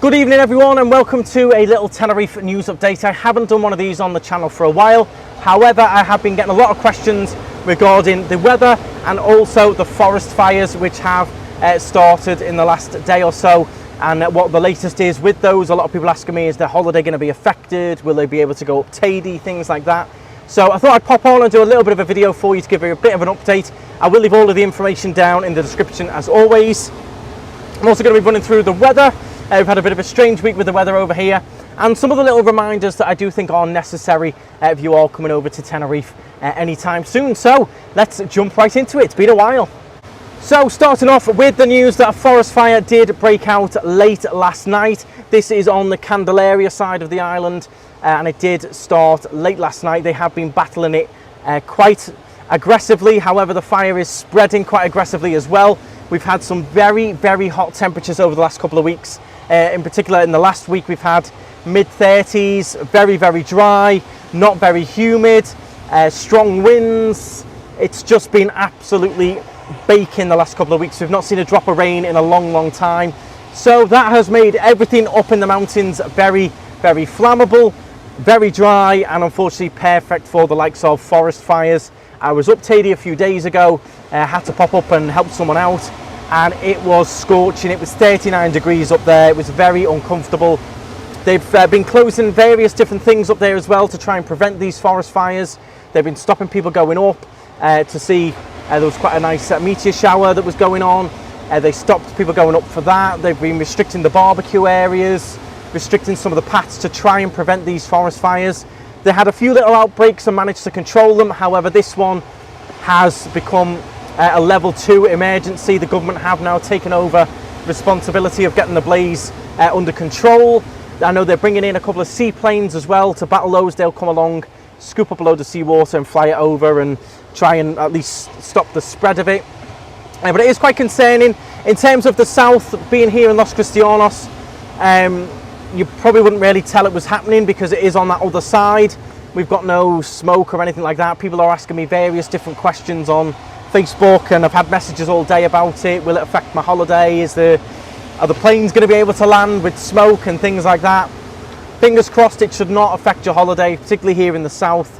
Good evening everyone and welcome to a little Tenerife news update. I haven't done one of these on the channel for a while. However, I have been getting a lot of questions regarding the weather and also the forest fires which have started in the last day or so, and what the latest is with those. A lot of people asking me, is their holiday going to be affected? Will they be able to go up Tady? Things like that. So I thought I'd pop on and do a little bit of a video for you to give you a bit of an update. I will leave all of the information down in the description as always. I'm also going to be running through the weather. We've had a bit of a strange week with the weather over here, and some of the little reminders that I do think are necessary if you are coming over to Tenerife anytime soon. So let's jump right into it. It's been a while. So starting off with the news that a forest fire did break out late last night. This is on the Candaleria side of the island, and it did start late last night. They have been battling it quite aggressively. However, the fire is spreading quite aggressively as well. We've had some very, very hot temperatures over the last couple of weeks. In particular, in the last week, we've had mid-30s, very, very dry, not very humid, strong winds. It's just been absolutely baking the last couple of weeks. We've not seen a drop of rain in a long, long time. So that has made everything up in the mountains very, very flammable, very dry, and unfortunately perfect for the likes of forest fires. I was up Tady a few days ago, had to pop up and help someone out, and it was scorching. It was 39 degrees up there. It was very uncomfortable. They've been closing various different things up there as well to try and prevent these forest fires. They've been stopping people going up to see. There was quite a nice meteor shower that was going on. They stopped people going up for that. They've been restricting the barbecue areas, restricting some of the paths to try and prevent these forest fires. They had a few little outbreaks and managed to control them. However, this one has become a level 2 emergency. The government have now taken over responsibility of getting the blaze under control. I know they're bringing in a couple of seaplanes as well to battle those. They'll come along, scoop up a load of seawater and fly it over and try and at least stop the spread of it. But it is quite concerning. In terms of the south, being here in Los Cristianos, you probably wouldn't really tell it was happening because it is on that other side. We've got no smoke or anything like that. People are asking me various different questions on Facebook, and I've had messages all day about it. Will it affect my holiday? Are the planes going to be able to land with smoke and things like that? Fingers crossed it should not affect your holiday, particularly here in the south.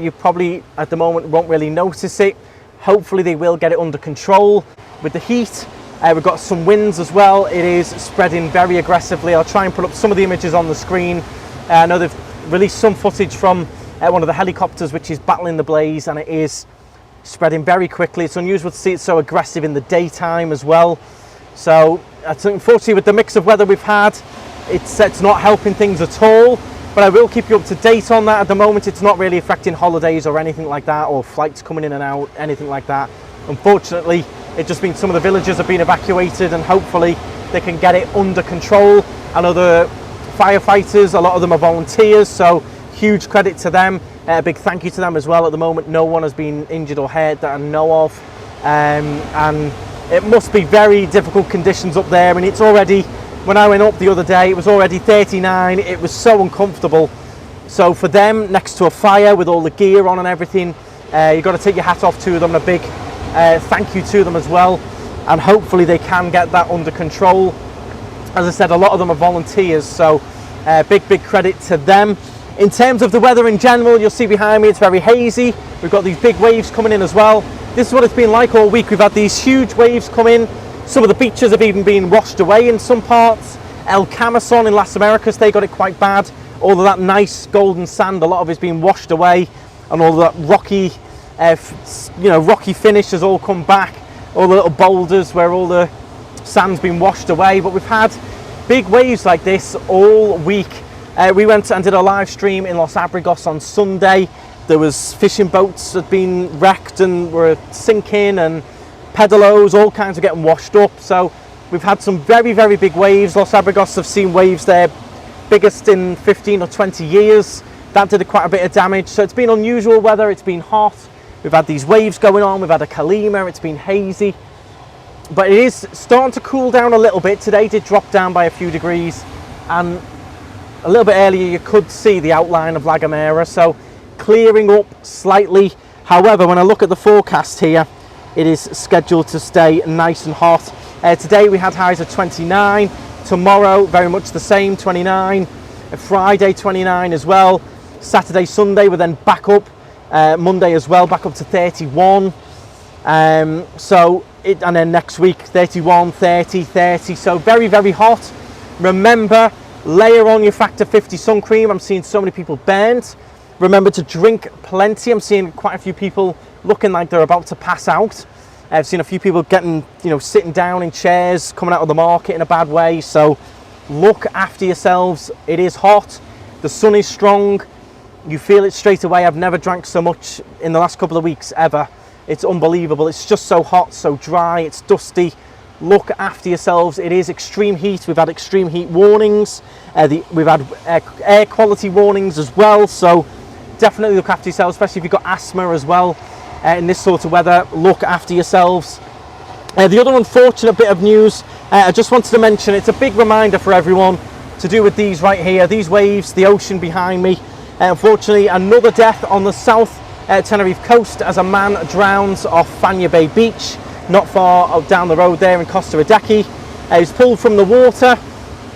You probably at the moment won't really notice it. Hopefully they will get it under control. With the heat, we've got some winds as well. It is spreading very aggressively. I'll try and put up some of the images on the screen. I know they've released some footage from one of the helicopters which is battling the blaze, and it is spreading very quickly. It's unusual to see it so aggressive in the daytime as well. So unfortunately with the mix of weather we've had, it's not helping things at all. But I will keep you up to date on that. At the moment it's not really affecting holidays or anything like that, or flights coming in and out, anything like that. Unfortunately, it just means some of the villages have been evacuated, and hopefully they can get it under control. I know the firefighters, a lot of them are volunteers, so huge credit to them. A big thank you to them as well. At the moment, no one has been injured or hurt that I know of. And it must be very difficult conditions up there. And it's already, when I went up the other day, it was already 39. It was so uncomfortable. So for them, next to a fire with all the gear on and everything, you've got to take your hat off to them. And a big thank you to them as well. And hopefully they can get that under control. As I said, a lot of them are volunteers, so big credit to them. In terms of the weather in general, you'll see behind me it's very hazy. We've got these big waves coming in as well. This is what it's been like all week. We've had these huge waves come in. Some of the beaches have even been washed away in some parts. El Camazon in Las Americas, they got it quite bad. All of that nice golden sand, a lot of it's been washed away, and all that rocky, rocky finish has all come back. All the little boulders where all the sand's been washed away. But we've had big waves like this all week. We went and did a live stream in Los Abrigos on Sunday. There was fishing boats that had been wrecked and were sinking, and pedalos, all kinds of getting washed up. So we've had some very, very big waves. Los Abrigos have seen waves there biggest in 15 or 20 years. That did quite a bit of damage. So it's been unusual weather. It's been hot. We've had these waves going on. We've had a calima. It's been hazy. But it is starting to cool down a little bit. Today did drop down by a few degrees, and a little bit earlier you could see the outline of La Gomera, so clearing up slightly. However, when I look at the forecast here, it is scheduled to stay nice and hot. Today we had highs of 29, Tomorrow, very much the same, 29. Friday, 29 as well. Saturday, Sunday, we're then back up. Monday as well, back up to 31. And then next week, 31, 30, 30. So very, very hot. Remember, layer on your Factor 50 sun cream. I'm seeing so many people burnt. Remember to drink plenty. I'm seeing quite a few people looking like they're about to pass out. I've seen a few people getting, sitting down in chairs, coming out of the market in a bad way. So look after yourselves. It is hot. The sun is strong. You feel it straight away. I've never drank so much in the last couple of weeks ever. It's unbelievable. It's just so hot, so dry, it's dusty. Look after yourselves. It is extreme heat. We've had extreme heat warnings. We've had air quality warnings as well. So definitely look after yourselves, especially if you've got asthma as well. In this sort of weather, look after yourselves. The other unfortunate bit of news, I just wanted to mention, it's a big reminder for everyone to do with these right here, these waves, the ocean behind me. Unfortunately, another death on the South Tenerife coast as a man drowns off Fania Bay Beach, not far down the road there in Costa Rica. He was pulled from the water,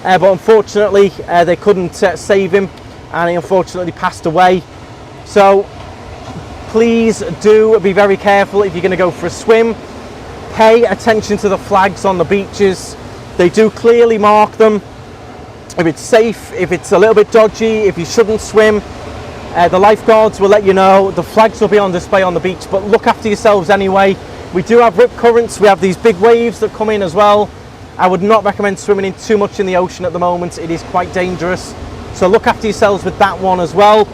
but unfortunately they couldn't save him, and he unfortunately passed away. So please do be very careful if you're going to go for a swim. Pay attention to the flags on the beaches. They do clearly mark them. If it's safe, if it's a little bit dodgy, if you shouldn't swim, the lifeguards will let you know. The flags will be on display on the beach, but look after yourselves anyway. We do have rip currents. We have these big waves that come in as well. I would not recommend swimming in too much in the ocean at the moment. It is quite dangerous. So look after yourselves with that one as well.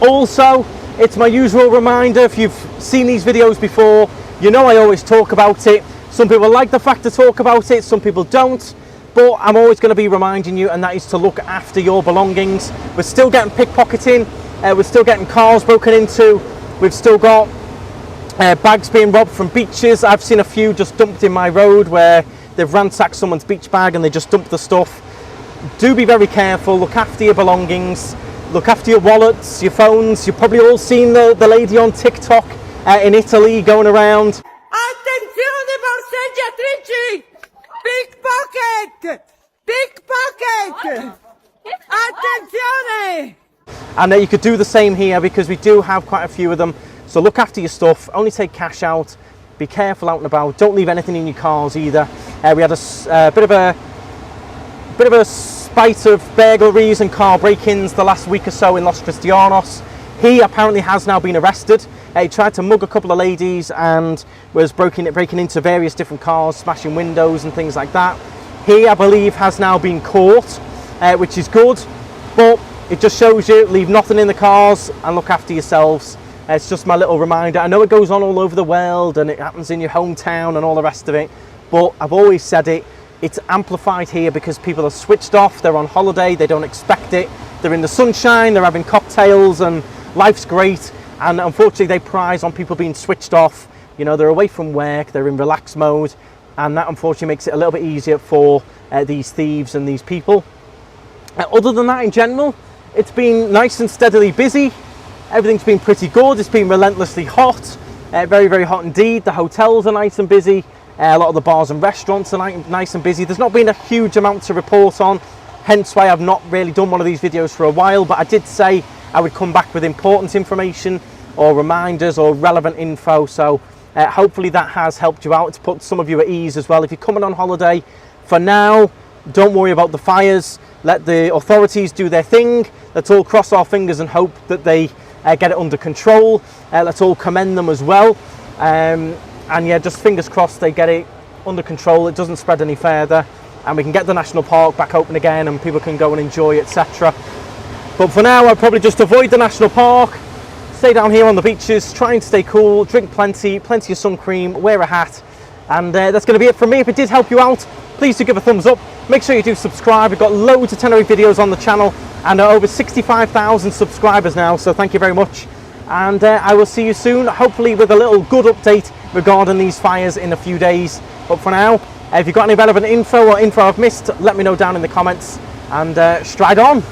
Also, it's my usual reminder, if you've seen these videos before, you know I always talk about it. Some people like the fact to talk about it, some people don't. But I'm always going to be reminding you, and that is to look after your belongings. We're still getting pickpocketing. We're still getting cars broken into. We've still got bags being robbed from beaches. I've seen a few just dumped in my road where they've ransacked someone's beach bag and they just dumped the stuff. Do be very careful. Look after your belongings. Look after your wallets, your phones. You've probably all seen the lady on TikTok in Italy going around. Attenzione borseggiatrici! Pickpocket! Pickpocket! Attenzione! And you could do the same here because we do have quite a few of them. So look after your stuff. Only take cash out. Be careful out and about. Don't leave anything in your cars either. We had a bit of a spate of burglaries and car break-ins the last week or so in Los Cristianos. He apparently has now been arrested. He tried to mug a couple of ladies and was breaking into various different cars, smashing windows and things like that. He, I believe, has now been caught, which is good, but it just shows you, leave nothing in the cars and look after yourselves. It's just my little reminder. I know it goes on all over the world and it happens in your hometown and all the rest of it, but I've always said it, it's amplified here because people are switched off, they're on holiday, they don't expect it, they're in the sunshine, they're having cocktails and life's great, and unfortunately they prize on people being switched off. You know, they're away from work, they're in relaxed mode, and that unfortunately makes it a little bit easier for these thieves and these people. Other than that, in general, it's been nice and steadily busy. Everything's been pretty good. It's been relentlessly hot, very, very hot indeed. The hotels are nice and busy. A lot of the bars and restaurants are nice and busy. There's not been a huge amount to report on, hence why I've not really done one of these videos for a while, but I did say I would come back with important information or reminders or relevant info. So hopefully that has helped you out. It's put some of you at ease as well. If you're coming on holiday, for now, don't worry about the fires. Let the authorities do their thing. Let's all cross our fingers and hope that they get it under control. Let's all commend them as well. And yeah, just fingers crossed they get it under control. It doesn't spread any further, and we can get the national park back open again and people can go and enjoy, etc. But for now, I'll probably just avoid the national park, stay down here on the beaches, try and stay cool, drink plenty of sun cream, wear a hat, and that's going to be it from me. If it did help you out, please do give a thumbs up. Make sure you do subscribe. We've got loads of Tenerife videos on the channel and over 65,000 subscribers now, so thank you very much. And I will see you soon, hopefully with a little good update regarding these fires in a few days. But for now, if you've got any relevant info or info I've missed, let me know down in the comments, and stride on.